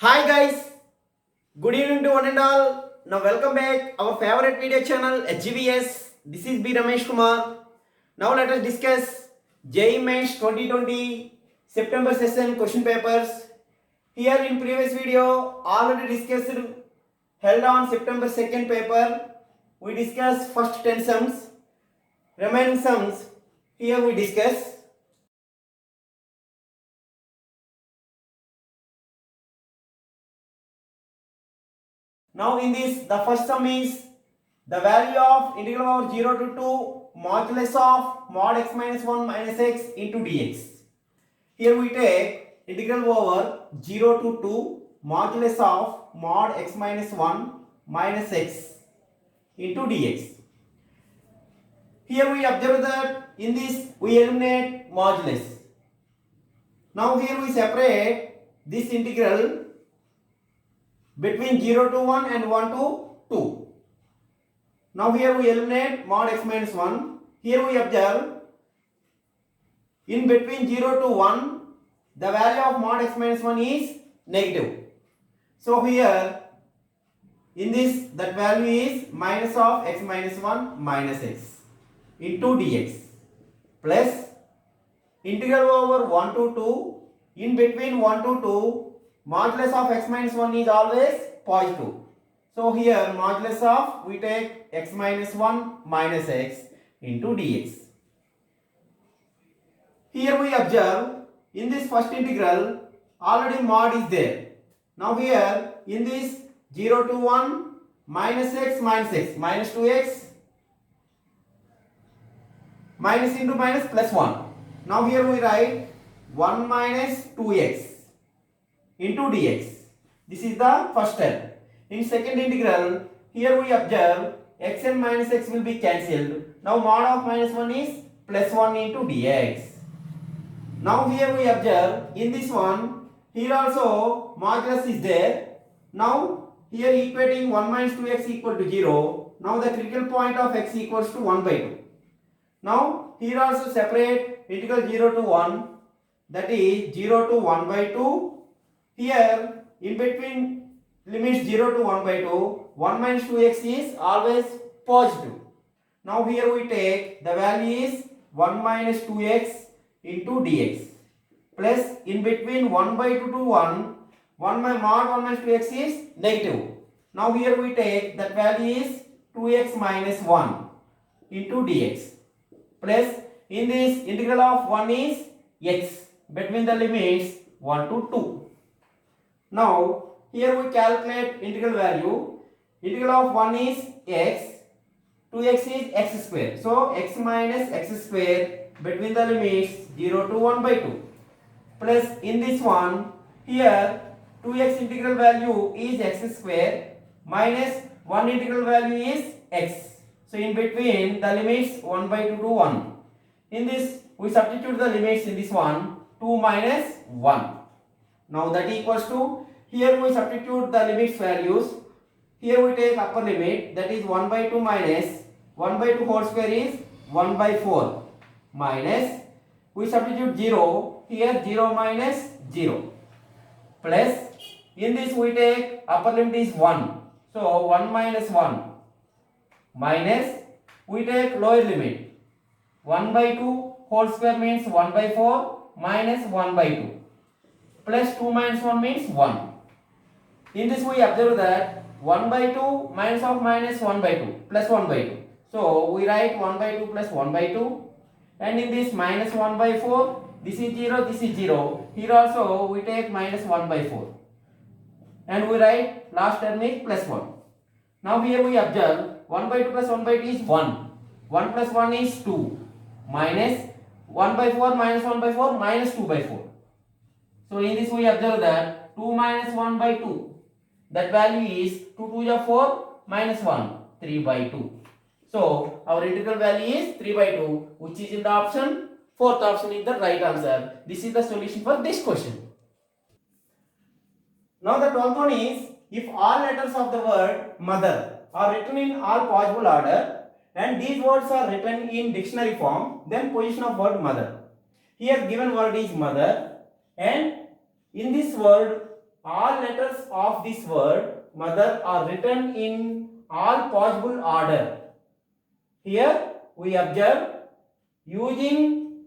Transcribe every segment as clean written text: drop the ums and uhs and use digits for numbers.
Hi guys, good evening to one and all. Now welcome back our favorite video channel HGVS. This is B Ramesh Kumar. Now let us discuss JEE Mains 2020 September session question papers. Here in previous video already discussed held on September 2nd paper. We discussed first 10 sums. Remaining sums here we discuss. Now in this, the first sum is the value of integral over 0 to 2 modulus of mod x minus 1 minus x into dx. Here we take integral over 0 to 2 modulus of mod x minus 1 minus x into dx. Here we observe that in this we eliminate modulus. Now here we separate this integral between 0 to 1 and 1 to 2. Now here we eliminate mod x minus 1. Here we observe in between 0 to 1 the value of mod x minus 1 is negative. So here in this that value is minus of x minus 1 minus x into dx plus integral over 1 to 2 in between 1 to 2 modulus of x minus 1 is always positive. So here modulus of we take x minus 1 minus x into dx. Here we observe in this first integral already mod is there. Now here in this 0 to 1 minus x minus 2x minus into minus plus 1. Now here we write 1 minus 2x into dx. This is the first step. In second integral, here we observe x and minus x will be cancelled. Now mod of minus 1 is plus 1 into dx. Now here we observe in this one, here also modulus is there. Now here equating 1 minus 2x equal to 0. Now the critical point of x equals to 1 by 2. Now here also separate integral 0 to 1, that is 0 to 1 by 2. Here in between limits 0 to 1 by 2, 1 minus 2x is always positive. Now here we take the value is 1 minus 2x into dx plus in between 1 by 2 to 1 mod 1 minus 2x is negative. Now here we take that value is 2x minus 1 into dx plus in this integral of 1 is x between the limits 1 to 2. Now here we calculate integral value. Integral of 1 is x, 2x is x square. So x minus x square between the limits 0 to 1 by 2. Plus in this one, here 2x integral value is x square minus 1 integral value is x. So in between the limits 1 by 2 to 1. In this we substitute the limits in this one, 2 minus 1. Now that equals to, here we substitute the limits values. Here we take upper limit, that is 1 by 2 minus 1 by 2 whole square is 1 by 4 minus we substitute 0, here 0 minus 0 plus in this we take upper limit is 1. So 1 minus 1 minus we take lower limit 1 by 2 whole square means 1 by 4 minus 1 by 2 plus 2 minus 1 means 1. In this we observe that 1 by 2 minus of minus 1 by 2 plus 1 by 2. So we write 1 by 2 plus 1 by 2 and in this minus 1 by 4, this is 0, this is 0. Here also we take minus 1 by 4 and we write last term is plus 1. Now here we observe 1 by 2 plus 1 by 2 is 1. 1 plus 1 is 2 minus 1 by 4 minus 1 by 4 minus 2 by 4. So in this we observe that 2 minus 1 by 2. That value is 2 to the 4 minus 1, 3 by 2. So our integral value is 3 by 2, which is in the option, fourth option is the right answer. This is the solution for this question. Now the 12th one is, if all letters of the word mother are written in all possible order and these words are written in dictionary form, then position of word mother. Here given word is mother and in this word all letters of this word mother are written in all possible order. Here we observe using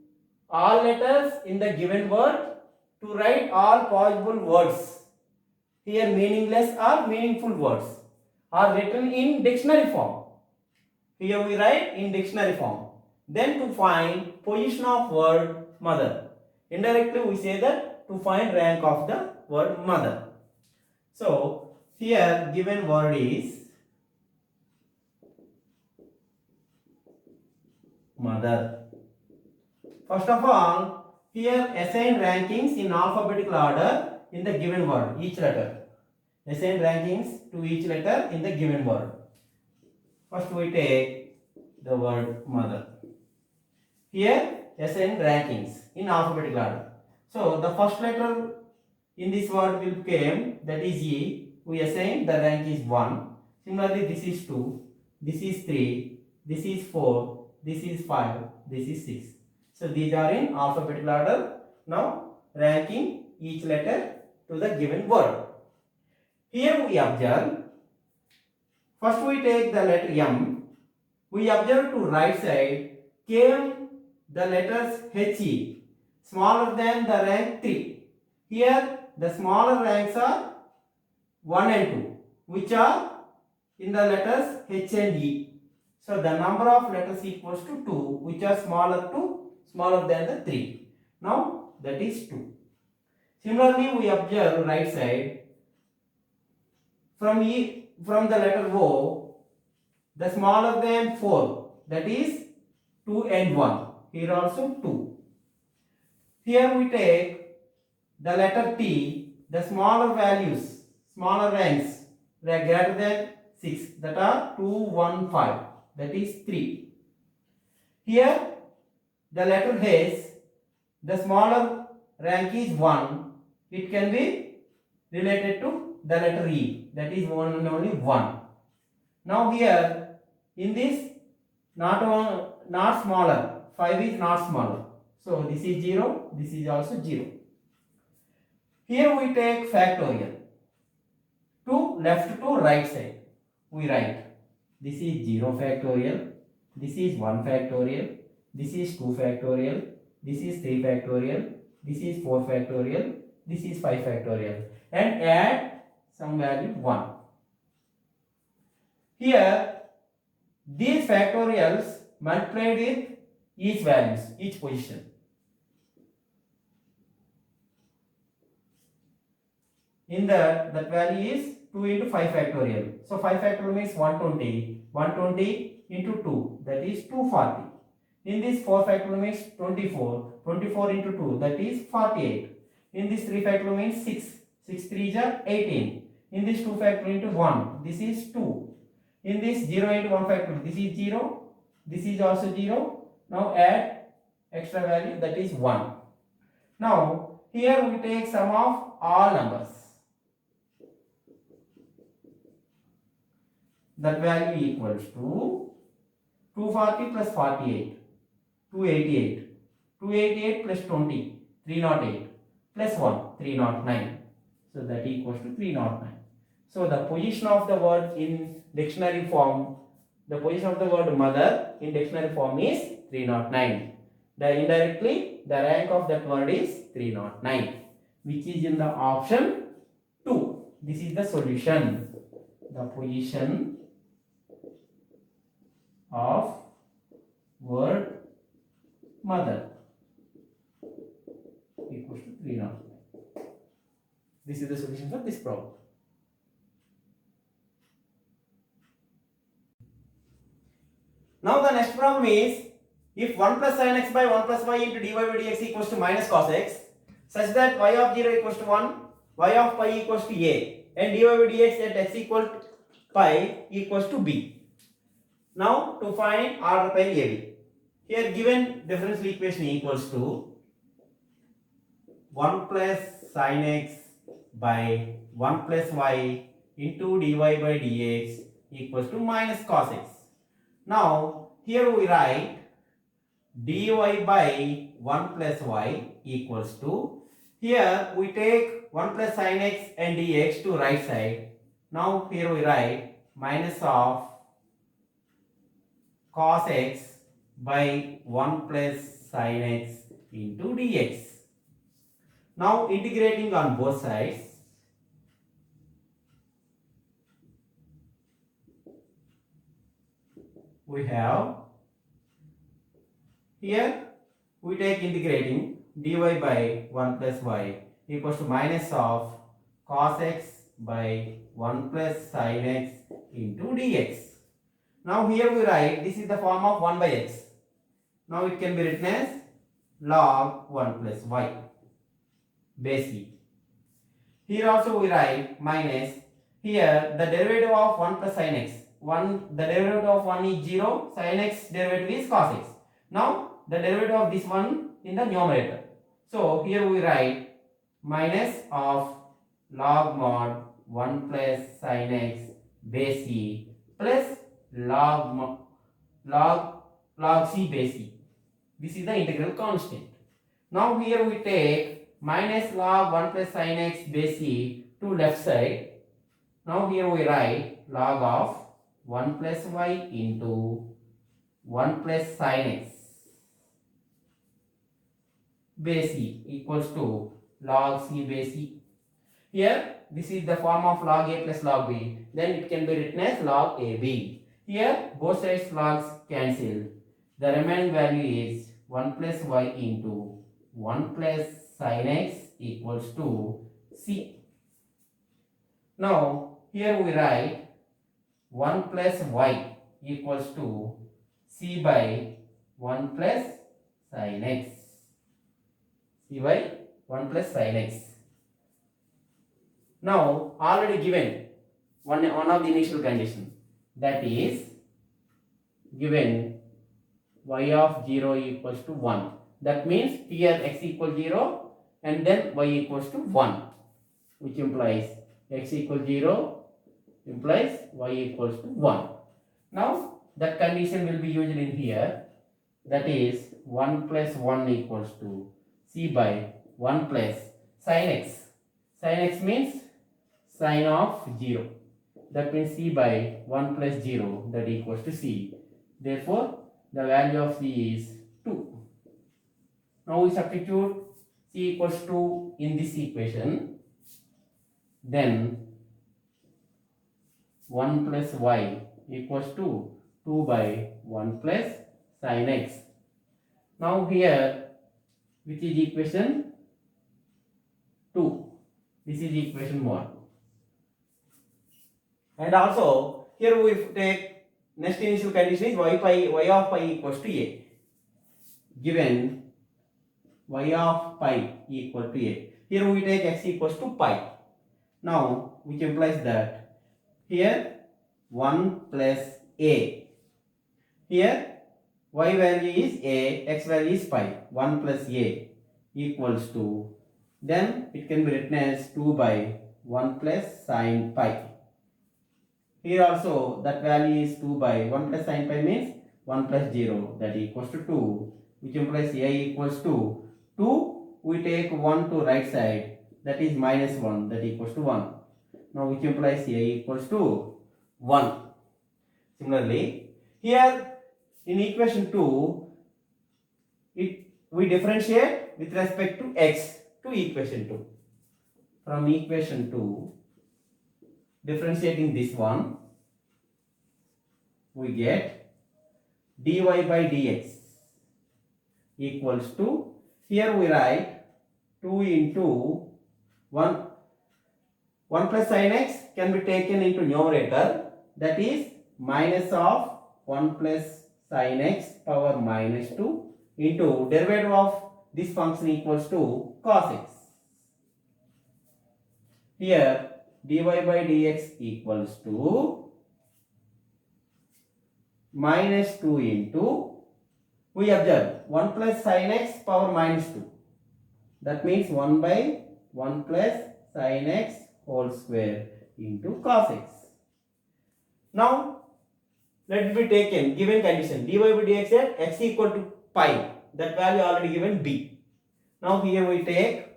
all letters in the given word to write all possible words. Here meaningless or meaningful words are written in dictionary form. Here we write in dictionary form. Then to find position of word mother. Indirectly we say that to find rank of the word mother. So here given word is mother. First of all, here assign rankings in alphabetical order in the given word, each letter. Assign rankings to each letter in the given word. First we take the word mother. Here assign rankings in alphabetical order. So the first letter in this word will become, that is E. We assign the rank is 1. Similarly this is 2, this is 3, this is 4, this is 5, this is 6. So these are in alphabetical order. Now ranking each letter to the given word. Here we observe, first we take the letter M. We observe to right side came the letters HE smaller than the rank 3. Here the smaller ranks are 1 and 2, which are in the letters H and E. So the number of letters equals to 2, which are smaller than the 3. Now that is 2. Similarly, we observe right side from the letter O, the smaller than 4, that is 2 and 1. Here also 2. Here we take the letter T, the smaller values, smaller ranks, they are greater than 6, that are 2, 1, 5, that is 3. Here the letter H, the smaller rank is 1, it can be related to the letter E, that is one and only 1. Now here in this not smaller, 5 is not smaller, so this is 0, this is also 0. Here we take factorial to left to right side. We write this is 0 factorial, this is 1 factorial, this is 2 factorial, this is 3 factorial, this is 4 factorial, this is 5 factorial, and add some value 1. Here these factorials multiplied with each values, each position. In that value is 2 into 5 factorial. So 5 factorial means 120. 120 into 2, that is 240. In this 4 factorial means 24. 24 into 2, that is 48. In this 3 factorial means 6. 6 3s are 18. In this 2 factorial into 1, this is 2. In this 0 into 1 factorial, this is 0. This is also 0. Now add extra value, that is 1. Now here we take sum of all numbers. That value equals to 240 plus 48, 288. 288 plus 20, 308 plus 1, 309. So that equals to 309. So the position of the word in dictionary form, the position of the word mother in dictionary form is 309. Indirectly, the rank of that word is 309, which is in the option 2. This is the solution. The position of word mother equals to 309. This is the solution for this problem. Now the next problem is, if 1 plus sin x by 1 plus y into dy by dx equals to minus cos x, such that y of 0 equals to 1, y of pi equals to a, and dy by dx at x equal to pi equals to b. Now to find order pi AB. Here given differential equation equals to 1 plus sin x by 1 plus y into dy by dx equals to minus cos x. Now here we write dy by 1 plus y equals to, Here we take 1 plus sin x and dx to right side. Now here we write minus of cos x by 1 plus sin x into dx. Now integrating on both sides, we have here we take integrating dy by 1 plus y equals to minus of cos x by 1 plus sin x into dx. Now here we write this is the form of 1 by x. Now it can be written as log 1 plus y base e. Here also we write minus, here the derivative of 1 plus sin x. The derivative of 1 is 0, sin x derivative is cos x. Now the derivative of this one in the numerator. So here we write minus of log mod 1 plus sin x base e plus log c base e. This is the integral constant. Now here we take minus log 1 plus sin x base e to left side. Now here we write log of 1 plus y into 1 plus sin x base e equals to log c base e. Here this is the form of log a plus log b. Then it can be written as log ab. Here both sides logs cancel. The remaining value is 1 plus y into 1 plus sin x equals to c. Now here we write 1 plus y equals to c by 1 plus sin x. C by 1 plus sin x. Now already given one of the initial condition, that is given y of 0 equals to 1. That means here x equals 0 and then y equals to 1, which implies x equals 0 implies y equals to 1. Now that condition will be used in here, that is 1 plus 1 equals to c by 1 plus sin x. Sin x means sin of 0. That means c by 1 plus 0, that equals to c. Therefore the value of c is 2. Now we substitute c equals 2 in this equation. Then 1 plus y equals to 2 by 1 plus sin x. Now here, which is equation 2? This is equation 1. And also here we take next initial condition is y of pi equals to a. Given y of pi equal to a. Here we take x equals to pi. Now which implies that here 1 plus a. Here y value is a, x value is pi. 1 plus a equals to, then it can be written as 2 by 1 plus sin pi. Here also that value is 2 by 1 plus sin pi means 1 plus 0, that equals to 2, which implies a equals to 2. We take 1 to right side, that is minus 1, that equals to 1. Now which implies a equals to 1. Similarly, here in equation 2, we differentiate with respect to x to equation 2. From equation 2, differentiating this one, we get dy by dx equals to, here we write 2 into 1 plus sin x can be taken into numerator, that is minus of 1 plus sin x power minus 2 into derivative of this function equals to cos x. Here dy by dx equals to minus 2 into, we observe 1 plus sin x power minus 2. That means 1 by 1 plus sin x whole square into cos x. Now let it be taken given condition dy by dx at x equal to pi, that value already given b. Now here we take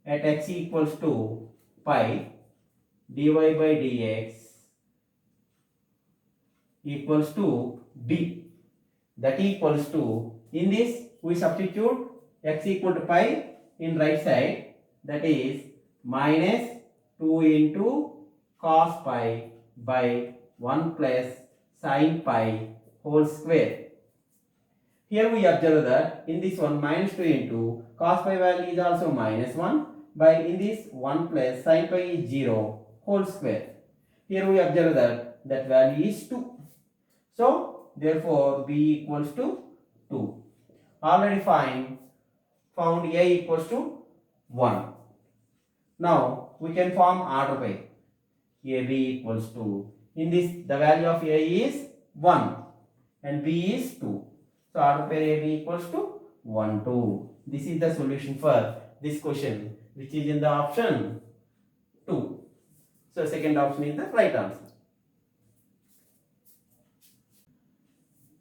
at x equals to pi dy by dx equals to d. That equals to, in this we substitute x equal to pi in right side, that is minus 2 into cos pi by 1 plus sin pi whole square. Here we observe that in this one minus 2 into cos pi value is also minus 1 by in this 1 plus sin pi is 0 whole square. Here we observe that value is 2. So therefore b equals to 2. Already found a equals to 1. Now we can form order by ab equals to, in this the value of a is 1 and b is 2. So order pair AB equals to 1, 2. This is the solution for this question, which is in the option 2. So second option is the right answer.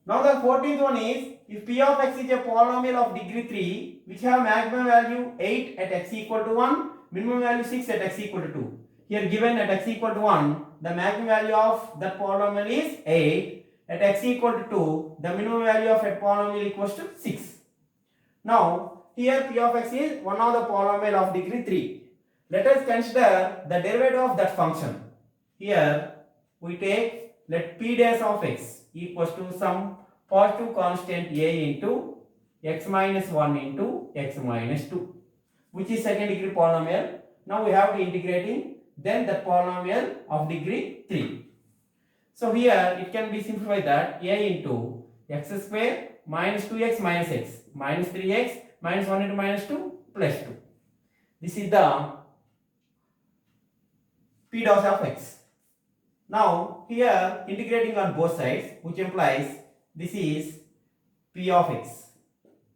Now the 14th one is, if p of x is a polynomial of degree 3 which have maximum value 8 at x equal to 1, minimum value 6 at x equal to 2. Here given at x equal to 1, the maximum value of the polynomial is 8. At x equal to 2, the minimum value of a polynomial equals to 6. Now, here p of x is one of the polynomial of degree 3. Let us consider the derivative of that function. Here, we take, let p dash of x equals to some positive constant a into x minus 1 into x minus 2, which is second degree polynomial. Now, we have to integrating, then the polynomial of degree 3. So here it can be simplified that a into x square minus 2x minus x minus 3x minus 1 into minus 2 plus 2. This is the p dash of x. Now here integrating on both sides, which implies this is p of x.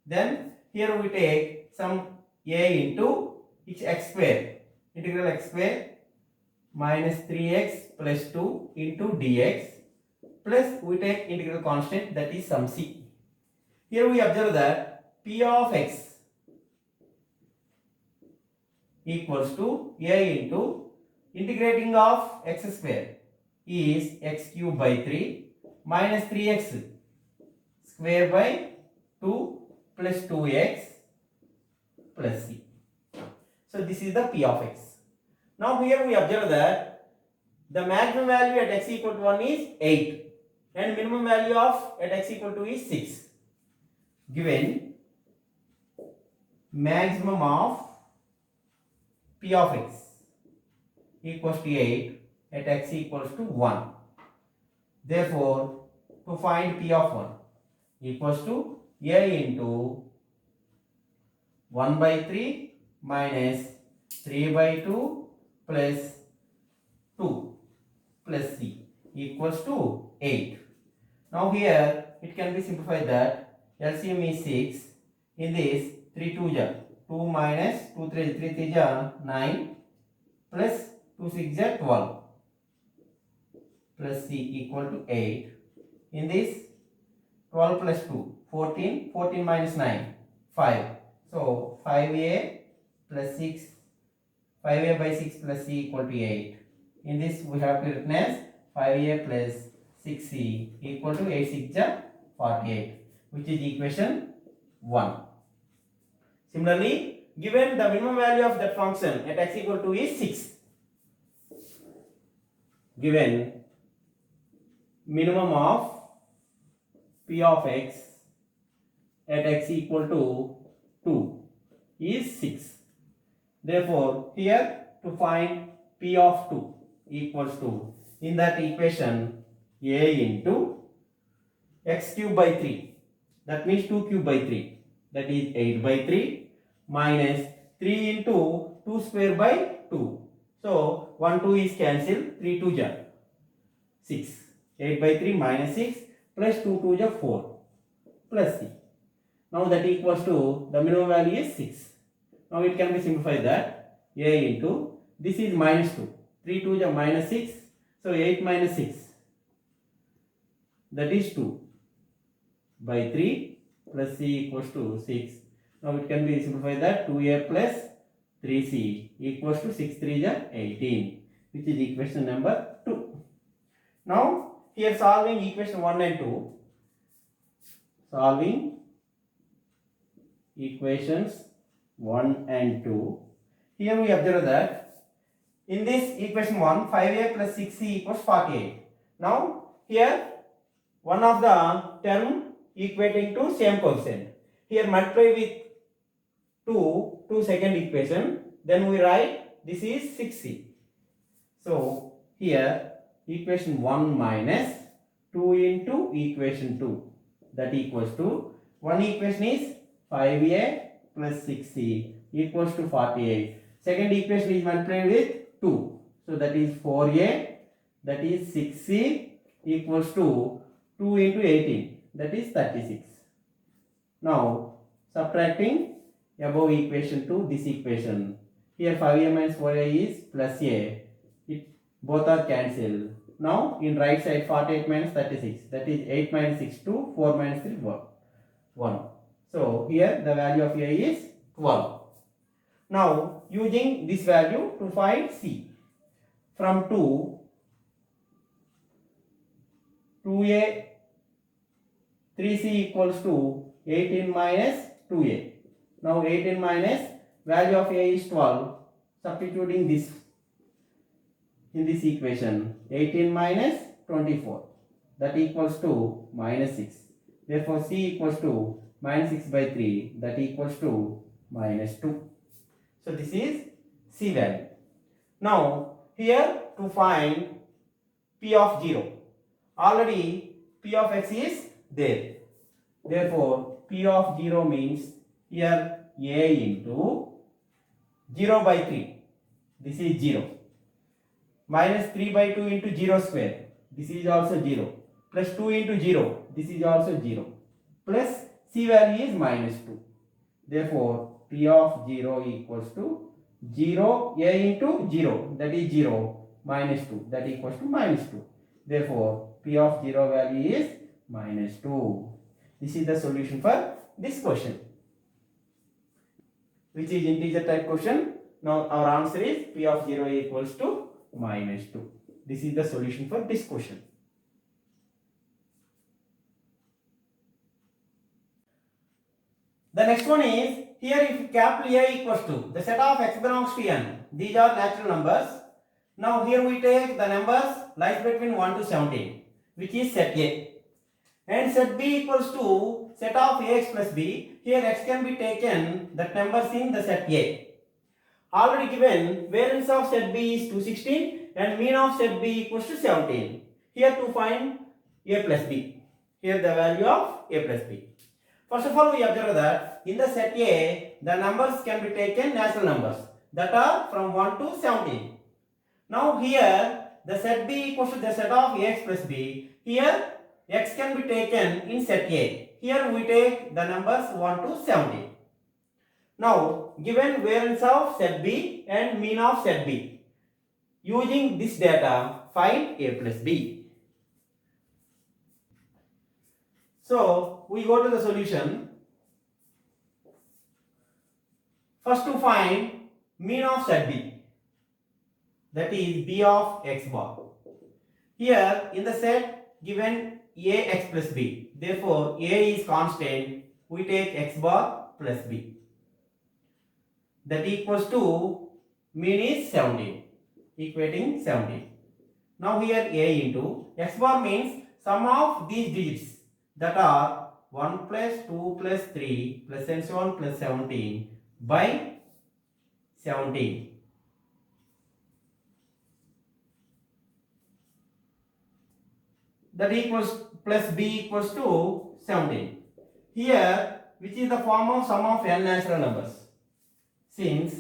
Then here we take some a into x square, integral x square minus 3x plus 2 into dx, plus we take integral constant, that is some c. Here we observe that p of x equals to a into integrating of x square is x cube by 3 minus 3x square by 2 plus 2x plus c. So this is the p of x. Now here we observe that the maximum value at x equal to 1 is 8 and minimum value of at x equal to is 6. Given maximum of p of x equals to 8 at x equals to 1. Therefore, to find p of 1 equals to a into 1 by 3 minus 3 by 2 plus 2 plus c equals to 8. Now here it can be simplified that LCM is 6. In this 3 2 ja 2 minus 2 3 3 3 ja 9 plus 2 6 ja 12 plus c equal to 8. In this 12 plus 2 14, 14 minus 9 5. So 5a plus 6, 5a by 6 plus c equal to 8. In this we have to written as 5a plus 6c equal to 8 6 ja 48, which is equation 1. Similarly, given the minimum value of that function at x equal to is 6. Given minimum of p of x at x equal to 2 is 6. Therefore, here to find p of 2 equals to, in that equation, a into x cube by 3. That means 2 cube by 3. That is 8 by 3 minus 3 into 2 square by 2. So 1 2 is cancelled. 3 2 ja 6. 8 by 3 minus 6 plus 2 2 ja 4 plus c. Now that equals to, the minimum value is 6. Now it can be simplified that a into, this is minus 2. 3 2 ja minus 6. So 8 minus 6. That is 2 by 3 plus c equals to 6. Now it can be simplified that 2a plus 3c equals to 6 3 is 18, which is equation number 2. Now here solving equation 1 and 2. Solving equations 1 and 2. Here we observe that in this equation 1, 5a plus 6c equals 48. Now here one of the term equating to same coefficient. Here multiply with 2 to second equation. Then we write this is 6c. So here equation 1 minus 2 into equation 2, that equals to, one equation is 5a plus 6c equals to 48. Second equation is multiplied with 2. So that is 4a, that is 6c equals to 2 into 18, that is 36. Now subtracting above equation to this equation. Here 5a minus 4a is plus a. Both are cancelled. Now in right side 48 minus 36, that is 8 minus 6 2, 4 minus 3 1. So here the value of a is 12. Now using this value to find c. From 2a 3c equals to 18 minus 2a. Now 18 minus value of a is 12. Substituting this in this equation, 18 minus 24, that equals to minus 6. Therefore c equals to minus 6 by 3, that equals to minus 2. So this is c value. Now here to find p of 0. Already p of x is there. Therefore p of 0 means here a into 0 by 3. This is 0. Minus 3 by 2 into 0 square. This is also 0. Plus 2 into 0. This is also 0. Plus c value is minus 2. Therefore p of 0 equals to 0 a into 0, that is 0, minus 2, that equals to minus 2. Therefore p of 0 value is minus 2. This is the solution for this question, which is integer type question. Now our answer is p of 0 equals to minus 2. This is the solution for this question. The next one is, here if capital A equals to the set of x belongs to n, these are natural numbers. Now here we take the numbers lies between 1 to 17, which is set A, and set B equals to set of ax plus b. Here x can be taken that numbers in the set A. Already given variance of set B is 216 and mean of set B equals to 17. Here to find a plus b. Here the value of a plus b. First of all, we observe that in the set A, the numbers can be taken natural numbers that are from 1 to 17. Now here the set B equals to the set of ax plus b. Here x can be taken in set A. Here we take the numbers 1 to 17. Now given variance of set B and mean of set B, using this data find a plus b. So we go to the solution. First to find mean of set B, that is b of x bar. Here in the set given ax plus b, therefore a is constant, we take x bar plus b, that equals to mean is 17, equating 17. Now here a into x bar means sum of these digits that are 1 plus 2 plus 3 plus and so on plus 17 by 17. That equals plus b equals to 17. Here, which is the form of sum of n natural numbers. Since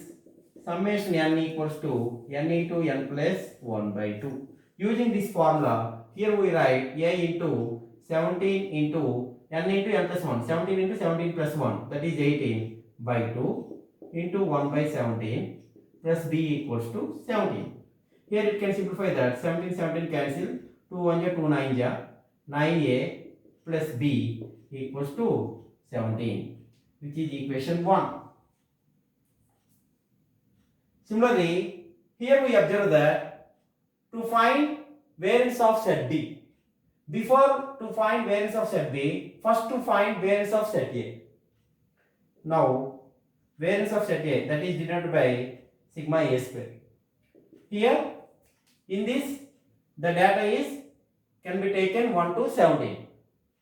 summation n equals to n into n plus 1 by 2. Using this formula, here we write a into 17 into n into n plus 1. 17 into 17 plus 1, that is 18 by 2 into 1 by 17 plus b equals to 17. Here it can simplify that 17 cancel, 2 1 2 9 9a plus b equals to 17, which is equation 1. Similarly, here we observe that to find variance of set B, before to find variance of set B, first to find variance of set A. Now, variance of set A, that is denoted by sigma A square. Here, in this, the data is can be taken 1 to 17.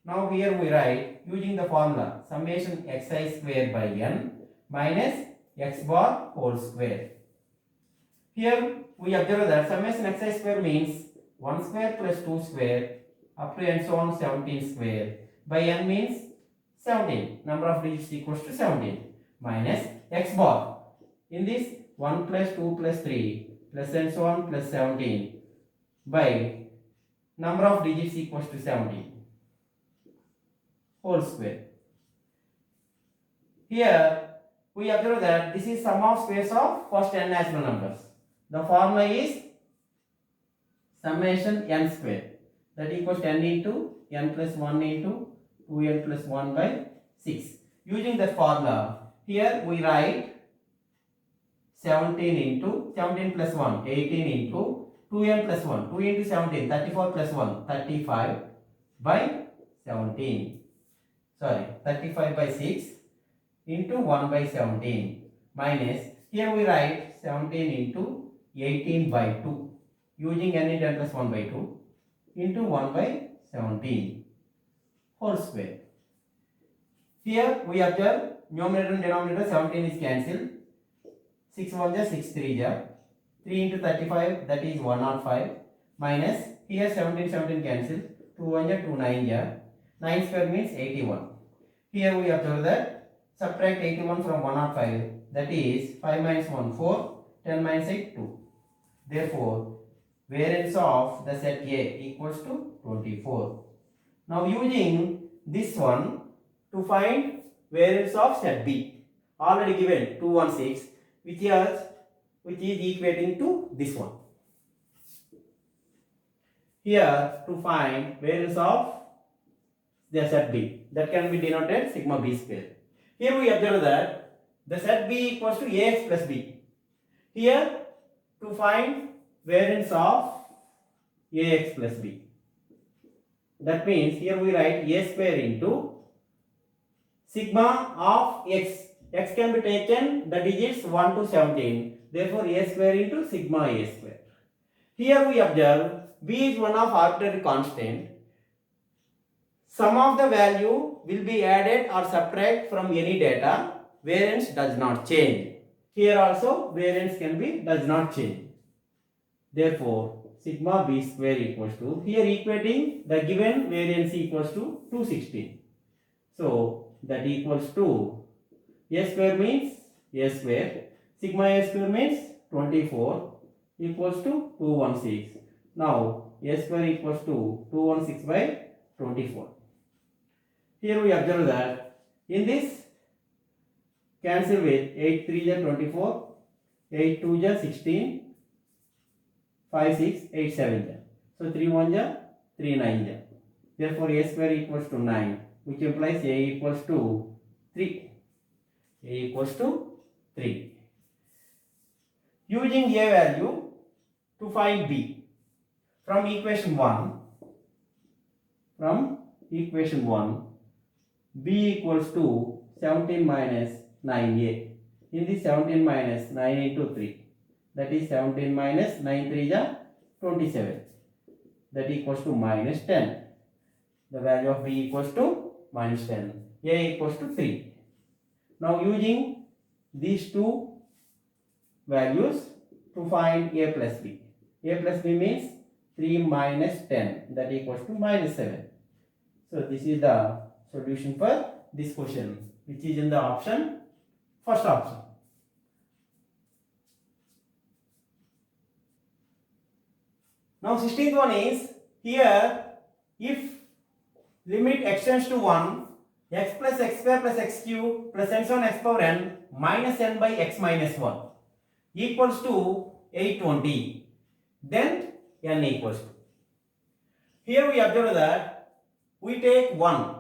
Now here we write using the formula summation xi square by n minus x bar whole square. Here we observe that summation xi square means 1 square plus 2 square up to and so on 17 square by n means 17, number of digits equals to 17, minus x bar. In this 1 plus 2 plus 3 plus and so on plus 17 by number of digits equals to 17 whole square. Here we observe that this is sum of squares of first n natural numbers. The formula is summation n square, that equals n into n plus 1 into 2n plus 1 by 6. Using that formula, here we write 17 into 17 plus 1, 18 into 2n plus 1, 2 into 17, 34 plus 1, 35 by 17. Sorry, 35 by 6 into 1 by 17 minus, here we write 17 into 18 by 2 using n into n plus 1 by 2 into 1 by 17 whole square. Here we observe numerator and denominator 17 is cancelled. 6 1 ja 6 3 ja 3 into 35, that is 105 minus here 17 cancelled, 2 1 ja 2 9 ja 9 square means 81. Here we observe that subtract 81 from 105, that is 5 minus 1 4, 10 minus 8 2. Therefore, variance of the set A equals to 24. Now using this one to find variance of set B, already given 216, which is equating to this one. Here to find variance of the set B, that can be denoted sigma B square. Here we observe that the set B equals to Ax plus B. Here to find variance of Ax plus B, that means here we write A square into sigma of x. X can be taken the digits 1 to 17. Therefore, A square into sigma A square. Here we observe B is one of arbitrary constant. Sum of the value will be added or subtract from any data. Variance does not change. Here also variance can be does not change. Therefore, sigma B square equals to, here equating the given variance equals to 216. So that equals to A square means A square, sigma A square means 24 equals to 216. Now A square equals to 216 by 24. Here we observe that in this cancel with 8 3 ja 24, 8 2 ja 16, 5 6 8 7 ja. So 3 1 ja 3 9 ja. Therefore A square equals to 9, which implies A equals to 3. A equals to 3. Using A value to find B from equation 1, B equals to 17 minus 9A. In this 17 minus 9 into 3, that is 17 minus 9 3 ja 27, that equals to minus 10. The value of B equals to minus 10. A equals to 3. Now using these two values to find A plus B. A plus B means 3 minus 10, that equals to minus 7. So this is the solution for this question, which is in the option, first option. Now 16th one is, here if limit extends to 1, x plus x square plus x cube plus n on x power n minus n by x minus 1 equals to 820, then n equals to. Here we observe that we take 1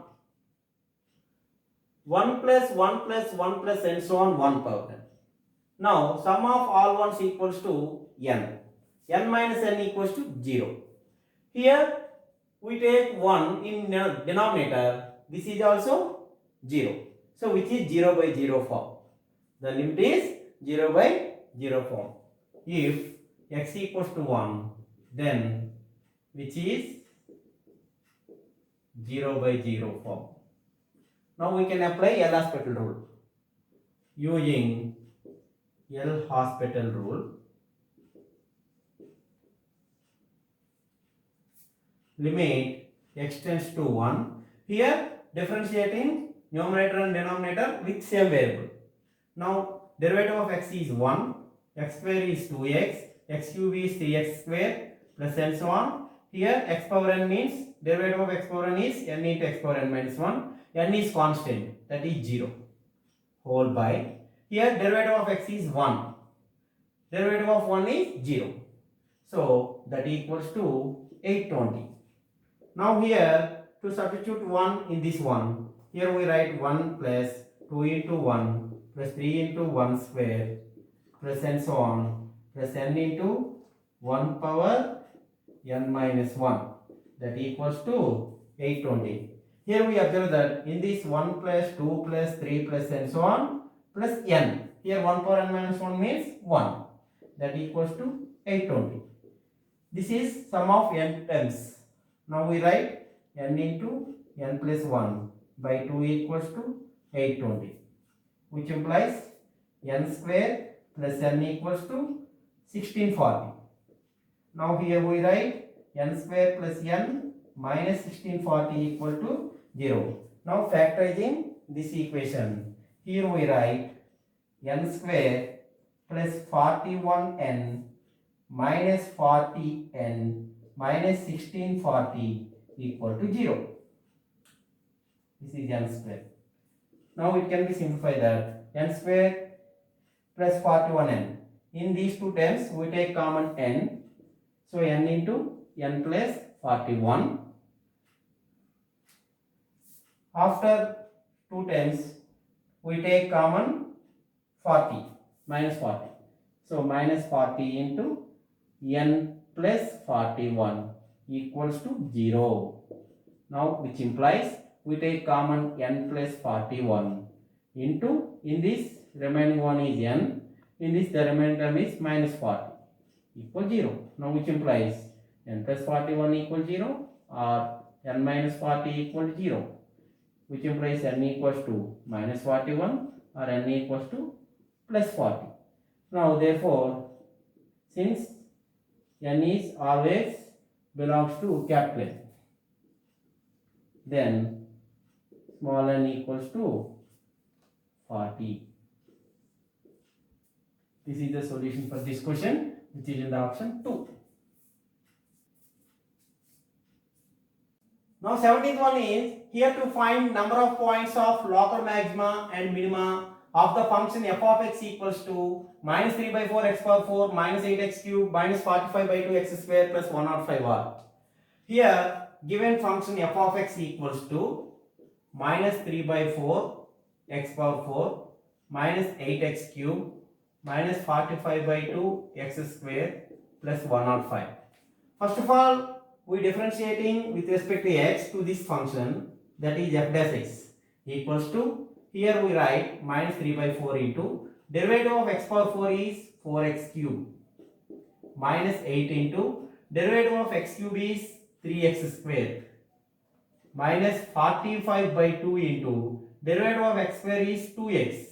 plus 1 plus 1 plus and so on 1 power n. Now sum of all ones equals to n. N minus n equals to 0. Here we take 1 in denominator. This is also 0. So which is 0 by 0 form. The limit is 0 by 0 form. If x equals to 1, then which is 0 by 0 form. Now we can apply L'Hospital rule. Using L'Hospital rule, limit x tends to 1. Here differentiating numerator and denominator with same variable. Now derivative of x is 1, x square is 2x, x cube is 3x square plus and so on. Here x power n means derivative of x power n is n into x power n minus 1. N is constant, that is 0. Whole by, here derivative of x is 1. Derivative of 1 is 0. So that equals to 820. Now here to substitute 1 in this one, here we write 1 plus 2 into 1 plus 3 into 1 square plus and so on plus n into 1 power n minus 1, that equals to 820. Here we observe that in this 1 plus 2 plus 3 plus and so on plus n, here 1 power n minus 1 means 1, that equals to 820. This is sum of n terms. Now we write n into n plus 1 by 2 equals to 820, which implies n square plus n equals to 1640. Now here we write n square plus n minus 1640 equal to 0. Now factorizing this equation, here we write n square plus 41n minus 40n minus 1640 equal to 0. This is n square. Now it can be simplified that n square plus 41n. In these two terms we take common n. So n into n plus 41. After two terms we take common 40 minus 40. So minus 40 into n plus 41 equals to 0. Now which implies we take common n plus 41 into, in this remaining one is n, in this the remaining term is minus 40 equal 0. Now which implies n plus 41 equal 0 or n minus 40 equal 0, which implies n equals to minus 41 or n equals to plus 40. Now therefore, since n is always belongs to capital N, then small n equals to 40. This is the solution for this question, which is in the option 2. Now 17th one is, here to find number of points of local maxima and minima of the function f of x equals to minus 3 by 4 x power 4 minus 8x cube minus 45 by 2 x square plus 105r. Here given function f of x equals to minus 3 by 4 x power 4 minus 8x cube minus 45 by 2 x square plus 105. First of all, we differentiating with respect to x to this function, that is f dash x equals to, here we write minus 3 by 4 into derivative of x power 4 is 4x cube minus 8 into derivative of x cube is 3x square minus 45 by 2 into derivative of x square is 2x.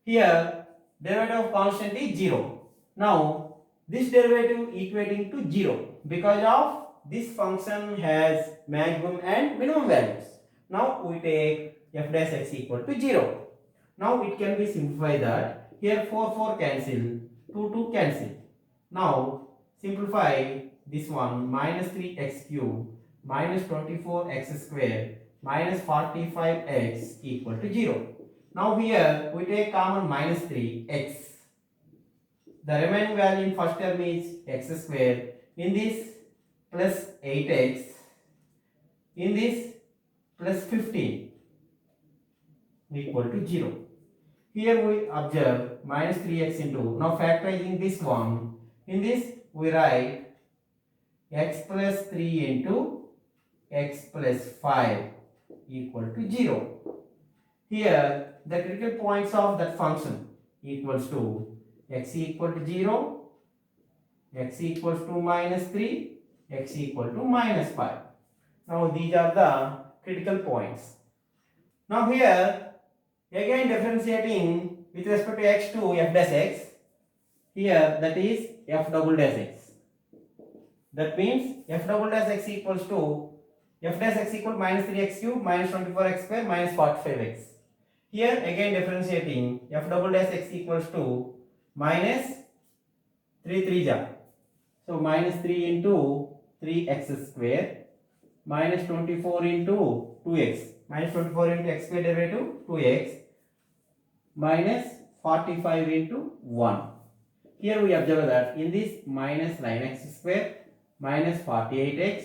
Here derivative of constant is 0. Now this derivative equating to 0 because of this function has maximum and minimum values. Now we take f dash x equal to 0. Now it can be simplified that here 4 cancel, 2 cancel. Now simplify this one, minus 3x cube minus 24x square minus 45x equal to 0. Now here we take common minus 3x. The remaining value in first term is x square. In this plus 8x. In this plus 15 equal to 0. Here we observe minus 3x into, now factorizing this one, in this we write x plus 3 into x plus 5 equal to 0. Here the critical points of that function equals to x equal to 0, x equals to minus 3, x equal to minus 5. Now these are the critical points. Now here again differentiating with respect to x to f dash x, here that is f double dash x. That means f double dash x equals to f dash x equal minus 3x cube minus 24x square minus 45x. Here again differentiating f double dash x equals to minus 3 ja. So minus 3 into 3x square minus 24 into 2x, minus 24 into x square derivative 2x minus 45 into 1. Here we observe that in this minus 9x square minus 48x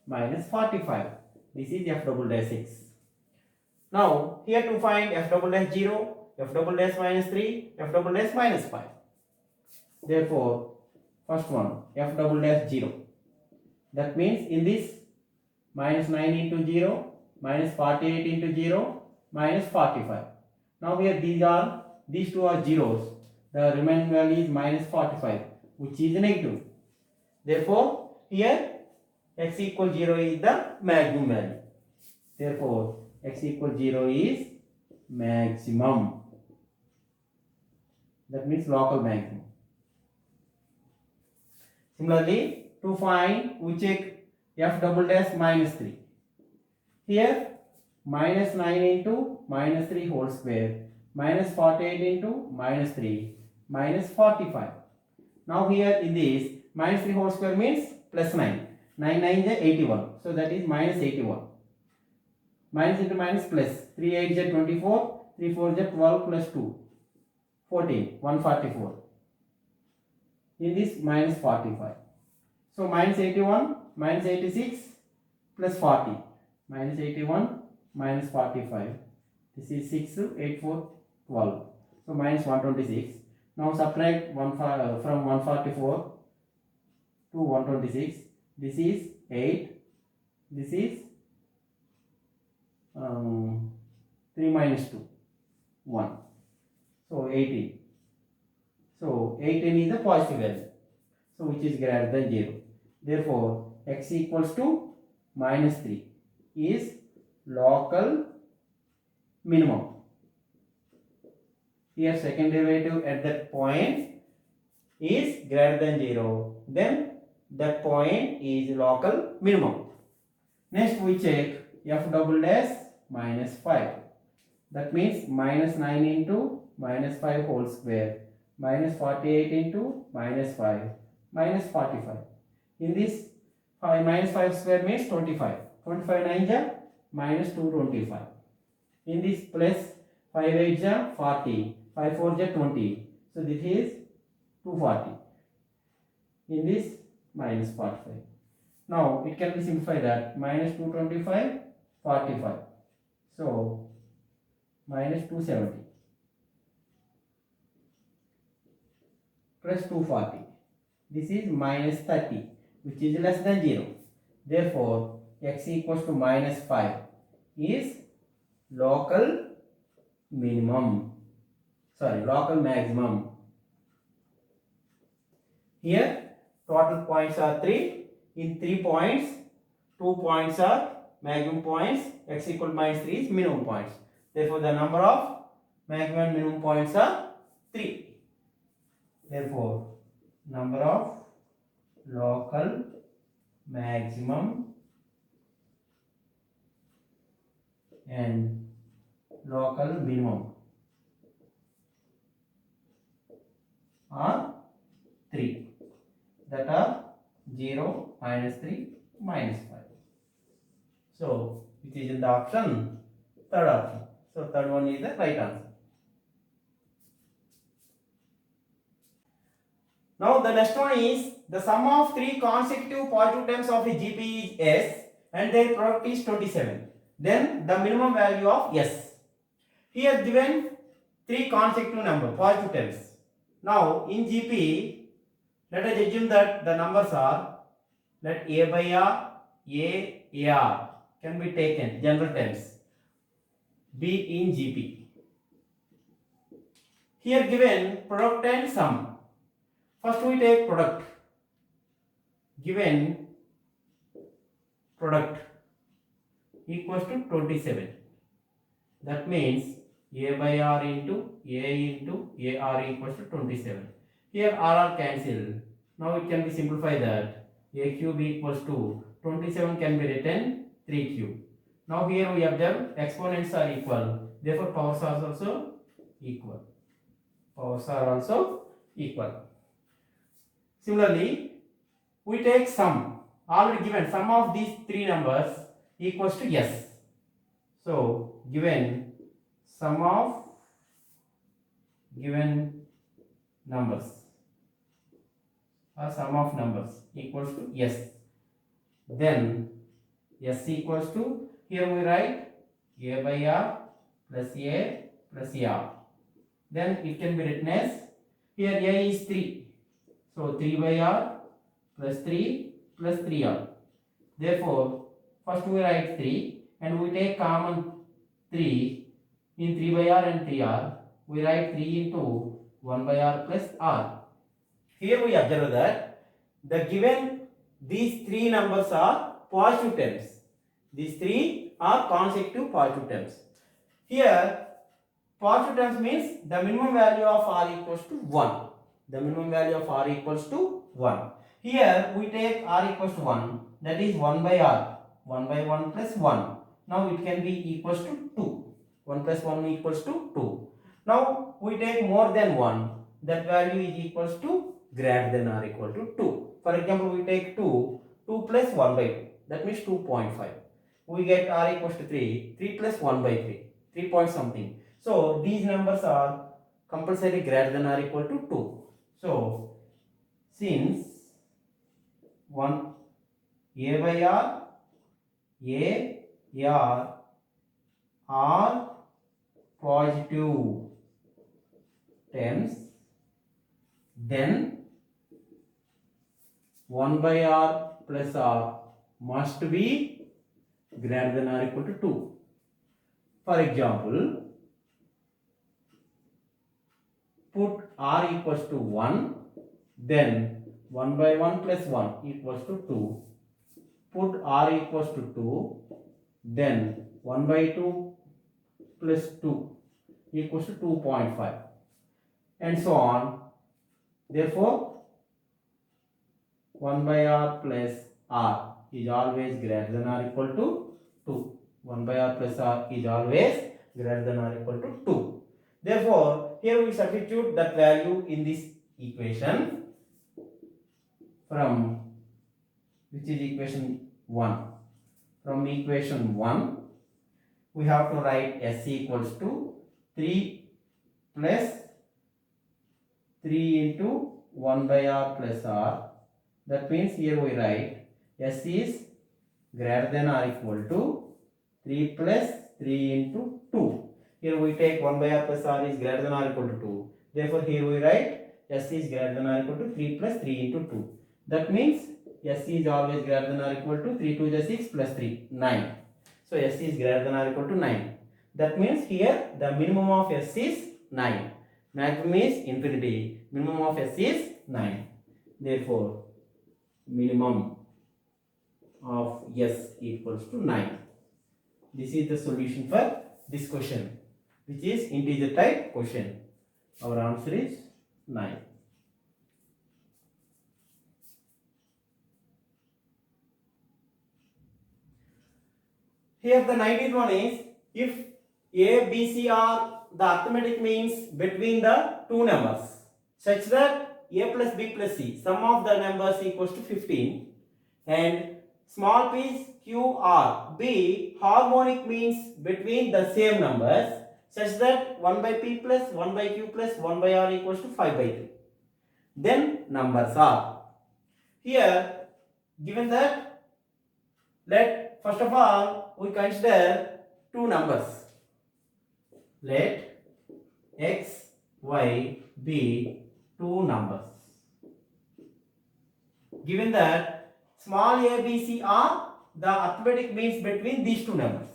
minus 45. This is f double dash x. Now here to find f double dash 0, f double dash minus 3, f double dash minus 5. Therefore, first one f double dash 0. That means in this minus 9 into 0, minus 48 into 0, minus 45. Now here these two are zeros. The remaining value is minus 45, which is negative. Therefore, here x equal 0 is the maximum value. Therefore, x equal 0 is maximum. That means local maximum. Similarly, to find, we check f double dash minus 3. Here, minus 9 into minus 3 whole square, minus 48 into minus 3, minus 45. Now here in this, minus 3 whole square means plus 9. 9 9 is 81. So that is minus 81. Minus into minus plus. 3 8 is 24. 3 4 is 12 plus 2. 14. 144. In this minus 45. So minus 81, minus 86 plus 40. Minus 81 minus 45. This is 6, 8, 4, 12. So minus 126. Now subtract from 144 to 126. This is 8. This is 3 minus 2. 1. So 18. So 18 is the positive value. So which is greater than 0. Therefore, x equals to minus 3 is local minimum. Here second derivative at that point is greater than 0. Then that point is local minimum. Next we check f double dash minus 5. That means minus 9 into minus 5 whole square minus 48 into minus 5 minus 45. In this 5 minus 5 square means 25. 25 9 ja minus 225. In this plus 5 8 ja 40. 5 4 ja 20. So this is 240. In this minus 45. Now it can be simplified that minus 225 45. So minus 270 plus 240. This is minus 30, which is less than 0. Therefore, x equals to minus 5 is local minimum. Sorry, local maximum. Here, total points are 3. In 3 points, 2 points are maximum points. X equal to minus 3 is minimum points. Therefore, the number of maximum and minimum points are 3. Therefore, number of local maximum and local minimum are 3. That are 0, minus 3, minus 5. So, it is in the option, third option. So, third one is the right answer. Now, the next one is the sum of 3 consecutive positive terms of a GP is S and their product is 27. Then, the minimum value of S. Here given three consecutive numbers, positive terms. Now in GP, let us assume that the numbers are, let A by R, A can be taken, general terms, B in GP. Here given product and sum. First we take product. Given product equals to 27. That means A by R into AR equals to 27. Here R cancel. Now it can be simplified that A cube equals to 27 can be written 3 cube. Now here we observe exponents are equal. Therefore powers are also equal. Powers are also equal. Similarly, we take sum. Already given sum of these three numbers equals to S. So given sum of given numbers or sum of numbers equals to S. Then S equals to, here we write A by R plus A plus R. Then it can be written as, here A is 3. So 3 by R plus 3 plus 3R. Therefore, first we write 3 and we take common 3 in 3 by R and 3R. We write 3 into 1 by R plus R. Here we observe that the given these three numbers are positive terms. These three are consecutive positive terms. Here positive terms means the minimum value of R equals to 1. The minimum value of R equals to 1. Here we take R equals to 1, that is 1 by R. 1 by 1 plus 1. Now it can be equals to 2. 1 plus 1 equals to 2. Now we take more than 1. That value is equals to greater than or equal to 2. For example, we take 2. 2 plus 1 by 2. That means 2.5. We get R equals to 3. 3 plus 1 by 3. 3 point something. So these numbers are compulsory greater than or equal to 2. So since 1 A by R, AR are positive terms, then 1 by R plus R must be greater than or equal to 2. For example, put R equals to 1, then 1 by 1 plus 1 equals to 2. Put R equals to 2, then 1 by 2 plus 2 equals to 2.5, and so on. Therefore, 1 by R plus R is always greater than or equal to 2. 1 by R plus R is always greater than or equal to 2. Therefore, here we substitute that value in this equation from, which is equation 1. From equation 1, we have to write S equals to 3 plus 3 into 1 by R plus R. That means here we write S is greater than or equal to 3 plus 3 into 2. Here we take 1 by R plus R is greater than or equal to 2. Therefore, here we write S is greater than or equal to 3 plus 3 into 2. That means S is always greater than or equal to 3 to the 6 plus 3, 9. So S is greater than or equal to 9. That means here the minimum of S is 9. Maximum is infinity. Minimum of S is 9. Therefore, minimum of S equals to 9. This is the solution for this question, which is integer type question. Our answer is 9. Here the 19th one is, if A, B, C are the arithmetic means between the two numbers such that A plus B plus C, sum of the numbers equals to 15, and small p q r b harmonic means between the same numbers such that 1 by p plus 1 by q plus 1 by r equals to 5 by 3, then numbers are. Here given that, let first of all we consider two numbers. Let x, y, b, two numbers. Given that small a, b, c are the arithmetic means between these two numbers.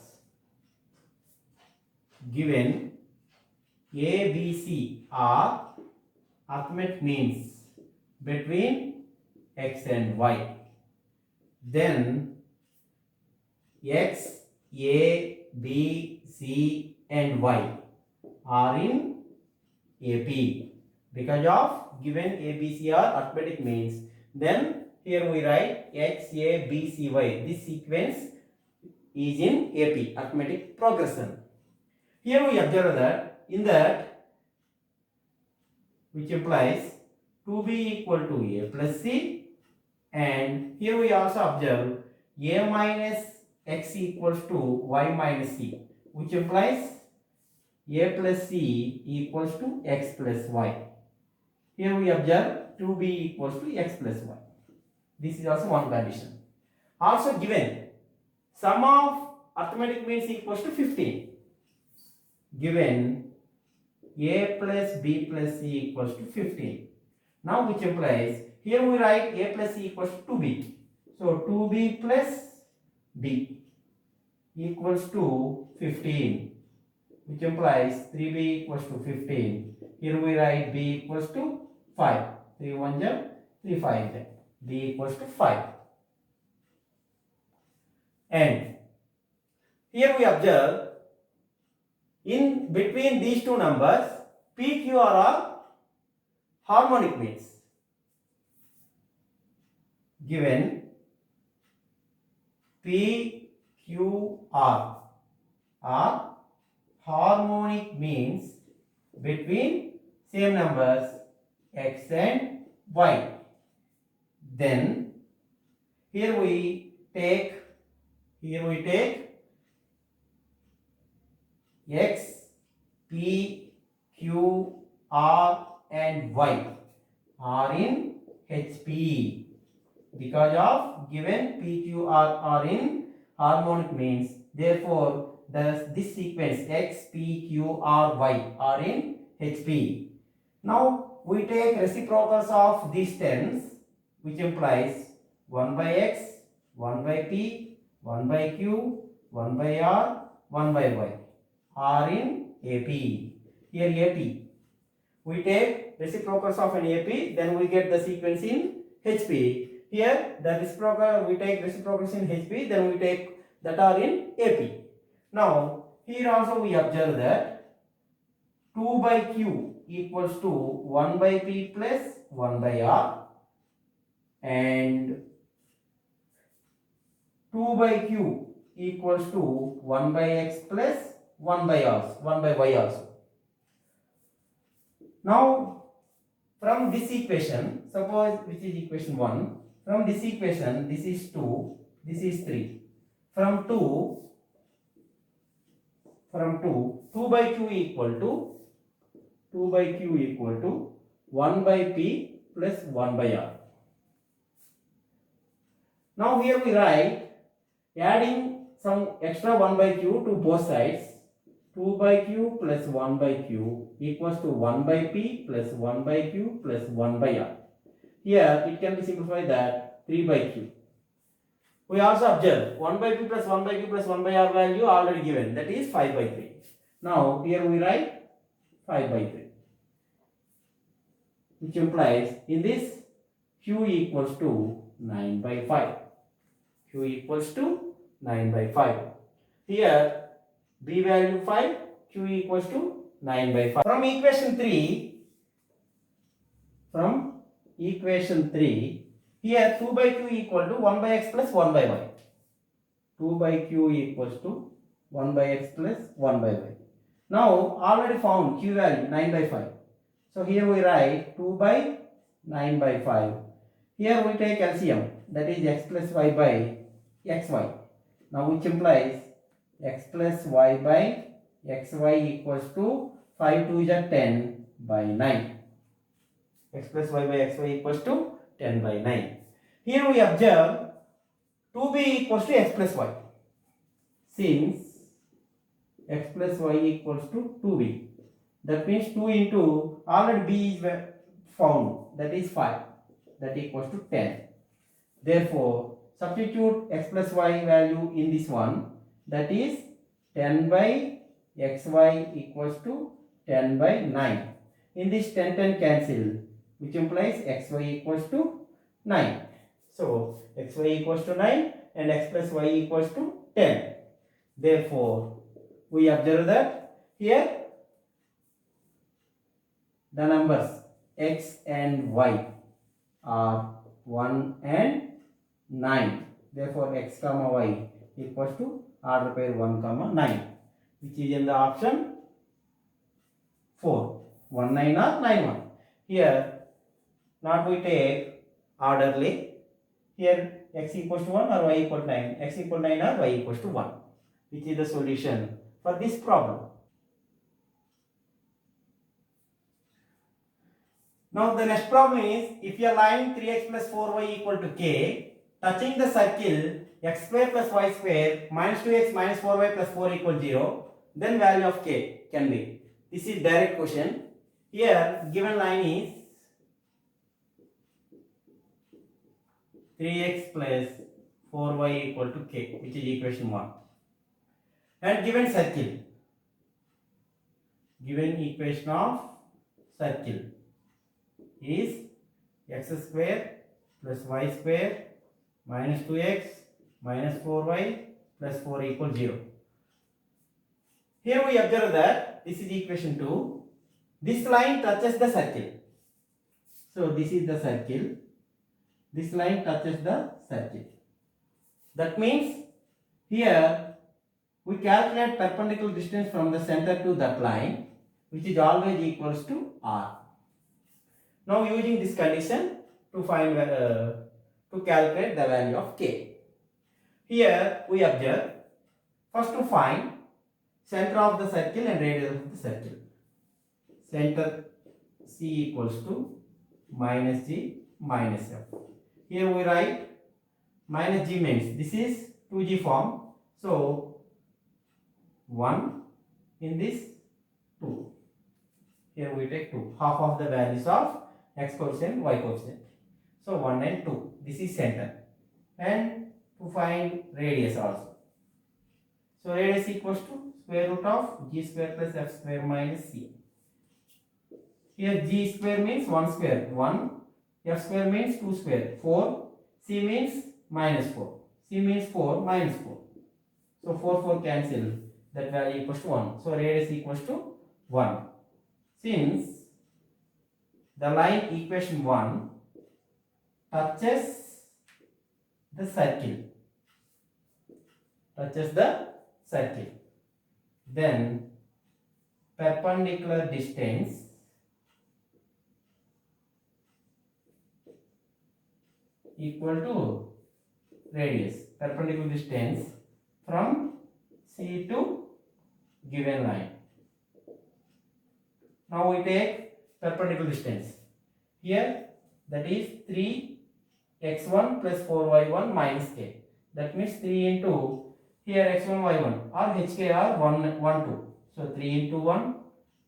Given a, b, c are arithmetic means between x and y, then x, a, b, c and y are in AP. Because of given a, b, c are arithmetic means, then here we write x, a, b, c, y. This sequence is in AP, arithmetic progression. Here we observe that in that, which implies 2b equal to a plus c, and here we also observe a minus x equals to y minus c, which implies a plus c equals to x plus y. Here we observe 2b equals to x plus y. This is also one condition. Also given sum of arithmetic means equals to 15. Given a plus b plus c equals to 15. Now which implies here we write a plus c equals to 2b. So 2b plus b equals to 15, which implies 3b equals to 15. Here we write b equals to 5. 3 1 jam, 3 5 jam. B equals to 5. And here we observe in between these two numbers, P, Q are harmonic means. Given P, Q, R are harmonic means between same numbers x and y. Then here we take x, p, q, r and y are in HP. Because of given p, q, r are in harmonic means, therefore this sequence x, p, q, r, y are in HP. Now we take reciprocals of these terms, which implies 1 by x, 1 by p, 1 by q, 1 by r, 1 by y are in AP. Here AP. We take reciprocals of an AP, then we get the sequence in HP. Here the reciprocal, we take reciprocals in HP, then we take that are in AP. Now here also we observe that 2 by q equals to 1 by p plus 1 by r, and 2 by q equals to 1 by x plus 1 by y also. Now from this equation, suppose which is equation 1, from this equation this is 2, this is 3. From 2 by q equal to 1 by p plus 1 by r. Now here we write, adding some extra 1 by q to both sides, 2 by q plus 1 by q equals to 1 by p plus 1 by q plus 1 by r. Here it can be simplified that 3 by q. We also observe 1 by p plus 1 by q plus 1 by r value already given, that is 5 by 3. Now here we write 5 by 3, which implies in this q equals to 9 by 5. Q equals to 9 by 5. Here b value 5, q equals to 9 by 5. From equation 3, here 2 by q equal to 1 by x plus 1 by y. 2 by q equals to 1 by x plus 1 by y. Now already found q value 9 by 5. So here we write 2 by 9 by 5. Here we take LCM, that is x plus y by xy. Now which implies x plus y by xy equals to 5 2 is 10 by 9. X plus y by xy equals to 10 by 9. Here we observe 2b equals to x plus y. Since x plus y equals to 2b, That means 2 into already b is found, that is 5, that equals to 10. Therefore, substitute x plus y value in this one, that is 10 by xy equals to 10 by 9. In this 10 cancel, which implies xy equals to 9. So, xy equals to 9 and x plus y equals to 10. Therefore, we observe that here the numbers x and y are 1 and 9. Therefore, x comma y equals to order pair 1 comma 9, which is in the option 4. 1 9 or 9 1. Here, not we take orderly. Here, x equals to 1 or y equals to 9. X equals to 9 or y equals to 1, which is the solution for this problem. Now the next problem is, if a line 3x plus 4y equal to k touching the circle x square plus y square minus 2x minus 4y plus 4 equals 0, then value of k can be. This is direct question. Here given line is 3x plus 4y equal to k, which is equation 1. And given circle, given equation of circle is x square plus y square minus 2x minus 4y plus 4 equals 0. Here we observe that this is equation 2. This line touches the circle. So this is the circle. This line touches the circle. That means here we calculate perpendicular distance from the center to that line, which is always equals to r. Now using this condition to find to calculate the value of k. Here we observe, first to find center of the circle and radius of the circle. Center c equals to minus g minus f. Here we write minus g means this is 2g form. So 1 in this 2. Here we take 2. Half of the values of x coefficient, y coefficient. So 1 and 2. This is center. And to find radius also. So radius equals to square root of g square plus f square minus c. Here g square means 1 square 1. F square means 2 square 4. C means minus 4. C means 4 minus 4. So 4 cancel. That value equals to 1. So radius equals to 1. Since the line equation 1 touches the circle, then perpendicular distance equal to radius, perpendicular distance from C to given line. Now we take perpendicular distance. Here that is 3x1 plus 4y1 minus k. That means 3 into here x1 y1 or hk are 1 2. So 3 into 1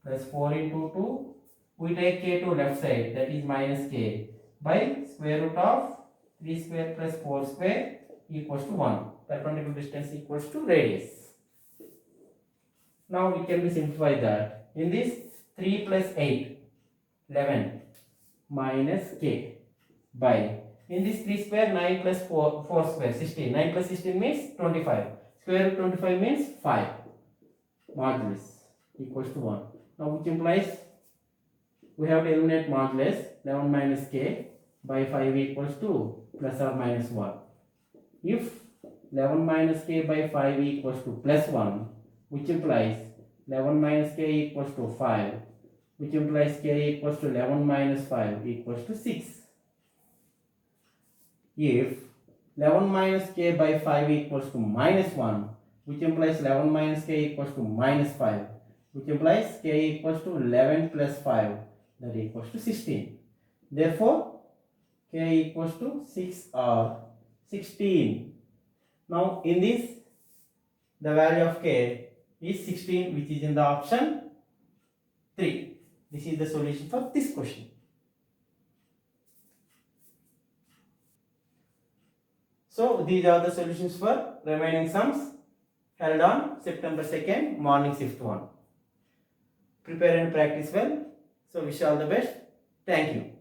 plus 4 into 2. We take k to left side, that is minus k, by square root of 3 square plus 4 square equals to 1. Perpendicular distance equals to radius. Now it can be simplified that in this 3 plus 8 11 minus k by in this 3 square 9 plus 4 square 16. 9 plus 16 means 25. Square root 25 means 5. Modulus equals to 1. Now which implies we have to eliminate modulus. 11 minus k by 5 equals to plus or minus 1. If 11 minus k by 5 equals to plus 1, which implies 11 minus k equals to 5, which implies k equals to 11 minus 5 equals to 6. If 11 minus k by 5 equals to minus 1, which implies 11 minus k equals to minus 5, which implies k equals to 11 plus 5, that equals to 16. Therefore, k equals to 6 or 16. Now in this, the value of k is 16, which is in the option 3. This is the solution for this question. So these are the solutions for remaining sums held on September 2nd, morning shift 1. Prepare and practice well. So wish you all the best. Thank you.